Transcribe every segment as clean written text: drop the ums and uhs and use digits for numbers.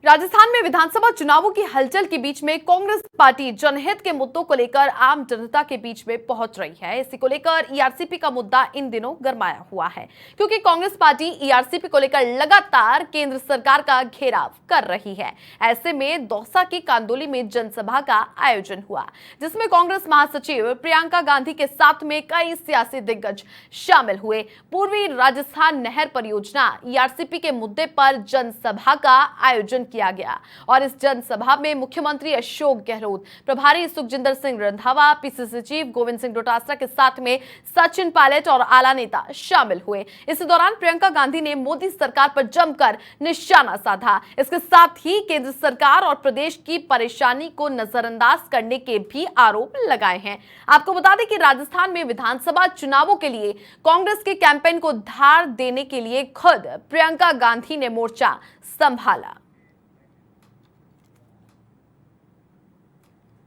राजस्थान में विधानसभा चुनावों की हलचल के बीच में कांग्रेस पार्टी जनहित के मुद्दों को लेकर आम जनता के बीच में पहुंच रही है। इसी को लेकर ईआरसीपी का मुद्दा इन दिनों गरमाया हुआ है, क्योंकि कांग्रेस पार्टी ईआरसीपी को लेकर लगातार केंद्र सरकार का घेराव कर रही है। ऐसे में दौसा की कांदोली में जनसभा का आयोजन हुआ, जिसमें कांग्रेस महासचिव प्रियंका गांधी के साथ में कई सियासी दिग्गज शामिल हुए। पूर्वी राजस्थान नहर परियोजना ईआरसीपी के मुद्दे पर जनसभा का आयोजन किया गया और इस जनसभा में मुख्यमंत्री अशोक गहलोत, प्रभारी सुखजिंदर सिंह रंधावा, पीसीसी चीफ गोविंद सिंह डोटासरा के साथ में सचिन पायलट और आला नेता शामिल हुए। इस दौरान प्रियंका गांधी ने मोदी सरकार पर जमकर निशाना साधा। इसके साथ ही केंद्र सरकार और प्रदेश की परेशानी को नजरअंदाज करने के भी आरोप लगाए हैं। आपको बता दें कि राजस्थान में विधानसभा चुनावों के लिए कांग्रेस के कैंपेन को धार देने के लिए खुद प्रियंका गांधी ने मोर्चा संभाला।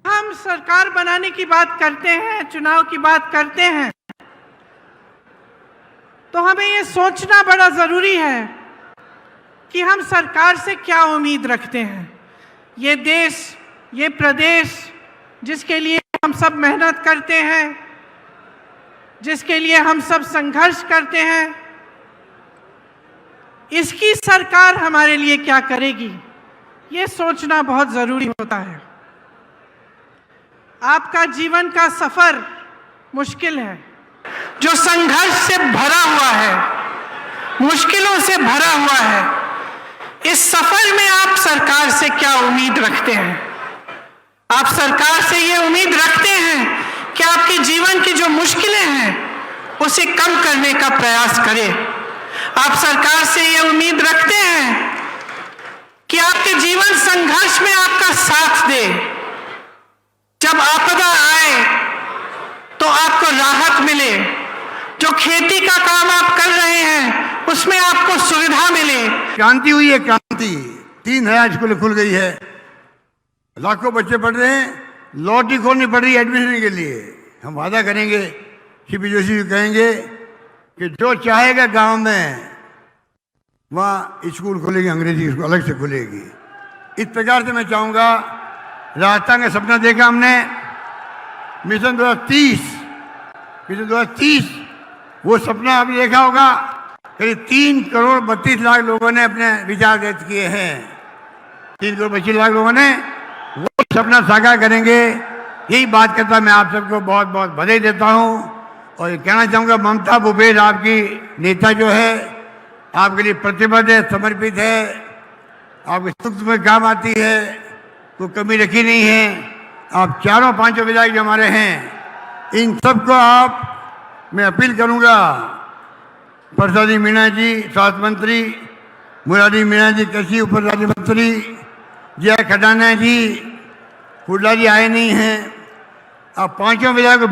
हम सरकार बनाने की बात करते हैं, चुनाव की बात करते हैं, तो हमें ये सोचना बड़ा जरूरी है कि हम सरकार से क्या उम्मीद रखते हैं। ये देश, ये प्रदेश जिसके लिए हम सब मेहनत करते हैं, जिसके लिए हम सब संघर्ष करते हैं, इसकी सरकार हमारे लिए क्या करेगी, ये सोचना बहुत जरूरी होता है। आपका जीवन का सफर मुश्किल है, जो संघर्ष से भरा हुआ है, मुश्किलों से भरा हुआ है। इस सफर में आप सरकार से क्या उम्मीद रखते हैं? आप सरकार से ये उम्मीद रखते हैं कि आपके जीवन की जो मुश्किलें हैं उसे कम करने का प्रयास करे। आप सरकार से ये उम्मीद रखते हैं कि आपके जीवन संघर्ष में आपका साथ दे। जब आपदा आए तो आपको राहत मिले, जो खेती का काम आप कर रहे हैं उसमें आपको सुविधा मिले। क्रांति हुई है, क्रांति। 3000 स्कूल खुल गई है, लाखों बच्चे पढ़ रहे हैं, लॉटरी खोलनी पड़ रही है एडमिशन के लिए। हम वादा करेंगे, सीपी जोशी जी कहेंगे कि जो चाहेगा गांव में वहाँ स्कूल खुलेगी, अंग्रेजी स्कूल अलग से खुलेगी। इस प्रकार से मैं चाहूँगा, राजस्थान का सपना देखा हमने, मिशन 2030 वो सपना आपने देखा होगा। करीब 3 करोड़ 32 लाख लोगों ने अपने विचार व्यक्त किए हैं। 3 करोड़ 25 लाख लोगों ने वो सपना साकार करेंगे। यही बात करता मैं आप सबको बहुत बहुत बधाई देता हूँ और कहना चाहूँगा, ममता भूपेश आपकी नेता जो है आपके लिए प्रतिबद्ध है, समर्पित है, आपके सुख में काम आती है, कोई कमी रखी नहीं है। आप चारों पांचों विधायक जो हमारे हैं, इन सबको मैं अपील करूंगा, प्रसादी मीणा जी स्वास्थ्य मंत्री, मुरारी मीणा जी कृषि उप राज्य मंत्री, जय खडाना जी, हुड्डा जी आए नहीं हैं, आप पांचों विधायक को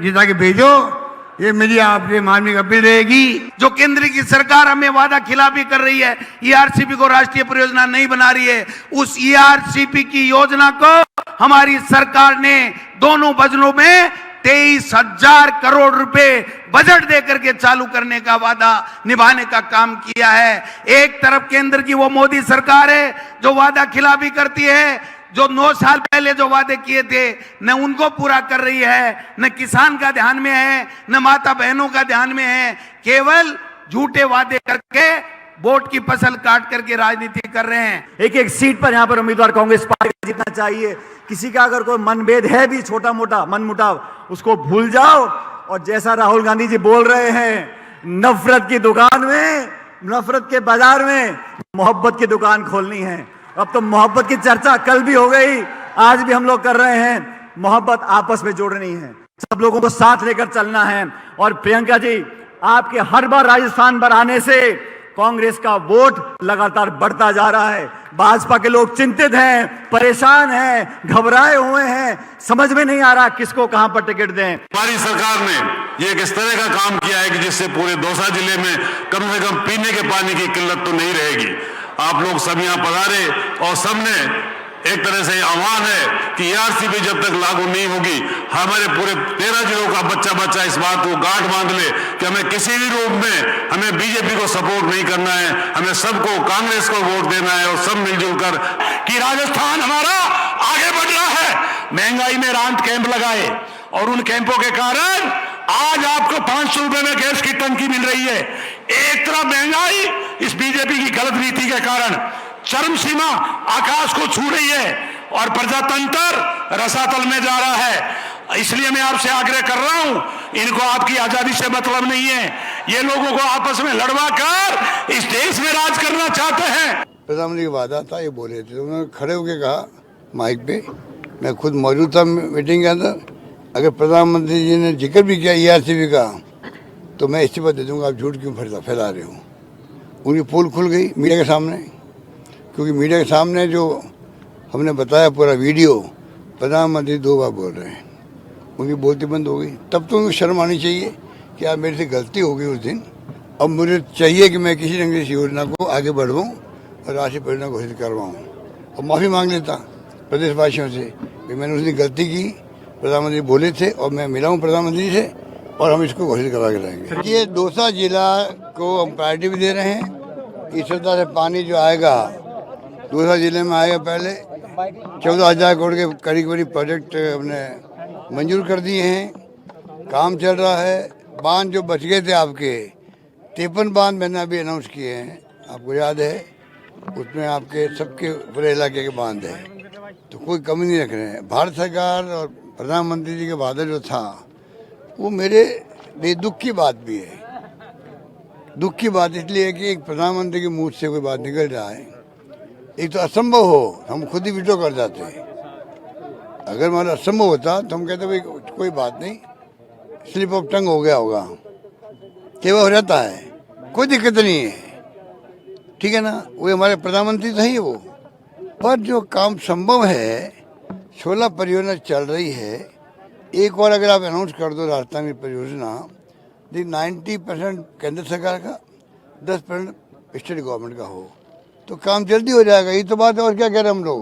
जिता के भेजो। ये मेरी आपसे मानवीय अपील रहेगी। जो केंद्र की सरकार हमें वादा खिलाफी कर रही है, ईआरसीपी को राष्ट्रीय परियोजना नहीं बना रही है, उस ईआरसीपी की योजना को हमारी सरकार ने दोनों बजटों में 23,000 करोड़ रुपए बजट देकर के चालू करने का वादा निभाने का काम किया है। एक तरफ केंद्र की वो मोदी सरकार है जो वादा खिलाफी करती है, जो 9 साल पहले जो वादे किए थे न उनको पूरा कर रही है, न किसान का ध्यान में है, न माता बहनों का ध्यान में है। केवल झूठे वादे करके वोट की फसल काट करके राजनीति कर रहे हैं। एक एक सीट पर यहाँ पर उम्मीदवार कांग्रेस पार्टी को जीतना चाहिए। किसी का अगर कोई मनभेद है भी, छोटा मोटा मनमुटाव, उसको भूल जाओ और जैसा राहुल गांधी जी बोल रहे हैं, नफरत की दुकान में, नफरत के बाजार में मोहब्बत की दुकान खोलनी है। अब तो मोहब्बत की चर्चा कल भी हो गई, आज भी हम लोग कर रहे हैं। मोहब्बत आपस में जोड़नी है, सब लोगों को साथ लेकर चलना है। और प्रियंका जी, आपके हर बार राजस्थान पर आने से कांग्रेस का वोट लगातार बढ़ता जा रहा है। भाजपा के लोग चिंतित हैं, परेशान हैं, घबराए हुए हैं, समझ में नहीं आ रहा किसको कहां पर टिकट दें। हमारी सरकार ने ये किस तरह का काम किया है कि जिससे पूरे दौसा जिले में कम से कम पीने के पानी की किल्लत तो नहीं रहेगी। आप लोग सब यहाँ पधारे और सबने एक तरह से आह्वान है कि ईआरसीपी जब तक लागू नहीं होगी, हमारे पूरे 13 जिलों का बच्चा बच्चा इस बात को गांठ बांध ले कि हमें किसी भी रूप में हमें बीजेपी को सपोर्ट नहीं करना है, हमें सबको कांग्रेस को वोट देना है और सब मिलजुल कर कि राजस्थान हमारा आगे बढ़ रहा है। महंगाई में रांत कैंप लगाए और उन कैंपों के कारण आज आपको 500 रुपए में गैस की टंकी मिल रही है। एक तरफ महंगाई इस बीजेपी की गलत नीति के कारण चरम सीमा आकाश को छू रही है और प्रजातंत्र रसातल में जा रहा है। इसलिए मैं आपसे आग्रह कर रहा हूं, इनको आपकी आजादी से मतलब नहीं है, ये लोगों को आपस में लड़वा कर इस देश में राज करना चाहते हैं। प्रधानमंत्री का वादा था, ये बोले थे, उन्होंने खड़े होकर कहा माइक पे, मैं खुद मौजूद था मीटिंग के अंदर, अगर प्रधानमंत्री जी ने जिक्र भी किया ईआरसीपी का तो मैं इस्तीफा दे दूंगा, आप झूठ क्यों फैला रहे हो। उनकी पोल खुल गई मीडिया के सामने, क्योंकि मीडिया के सामने जो हमने बताया पूरा वीडियो, प्रधानमंत्री 2 बार बोल रहे हैं, उनकी बोलती बंद हो गई। तब तो उनको शर्म आनी चाहिए कि यार मेरे से गलती हो गई उस दिन, अब मुझे चाहिए कि मैं किसी न किसी योजना को आगे बढ़वाऊँ और राष्ट्रीय परियोजना घोषित करवाऊँ और माफ़ी मांग लेता प्रदेशवासियों से कि मैंने उस दिन गलती की, प्रधानमंत्री बोले थे और मैं मिला हूँ प्रधानमंत्री से और हम इसको घोषित करा के लाएंगे। ये दौसा जिला को हम प्रायोरिटी भी दे रहे हैं। इस तरह से पानी जो आएगा दौसा जिले में आएगा, पहले 14,000 करोड़ के करीब प्रोजेक्ट हमने मंजूर कर दिए हैं, काम चल रहा है। बांध जो बच गए थे आपके 53 बांध मैंने अभी अनाउंस किए हैं, आपको याद है, उसमें आपके सबके पूरे इलाके के बांध है, तो कोई कमी नहीं रख रहे हैं। भारत सरकार और प्रधानमंत्री जी के वादा जो था वो मेरे लिए दुख की बात भी है। दुख की बात इसलिए है कि एक प्रधानमंत्री के मुंह से कोई बात निकल रहा है, एक तो असंभव हो हम खुद ही विड्रॉ कर जाते हैं। अगर हमारा असंभव होता तो हम कहते भाई कोई बात नहीं, स्लिप ऑफ टंग हो गया होगा, केवल हो जाता है, कोई दिक्कत नहीं है, ठीक है ना। वो हमारे प्रधानमंत्री तो ही वो, पर जो काम संभव है, 16 परियोजना चल रही है, एक और अगर आप अनाउंस कर दो राजस्थान की परियोजना, 90% केंद्र सरकार का, 10% स्टेट गवर्नमेंट का हो तो काम जल्दी हो जाएगा। ये तो बात है, और क्या कह रहे हैं हम लोग।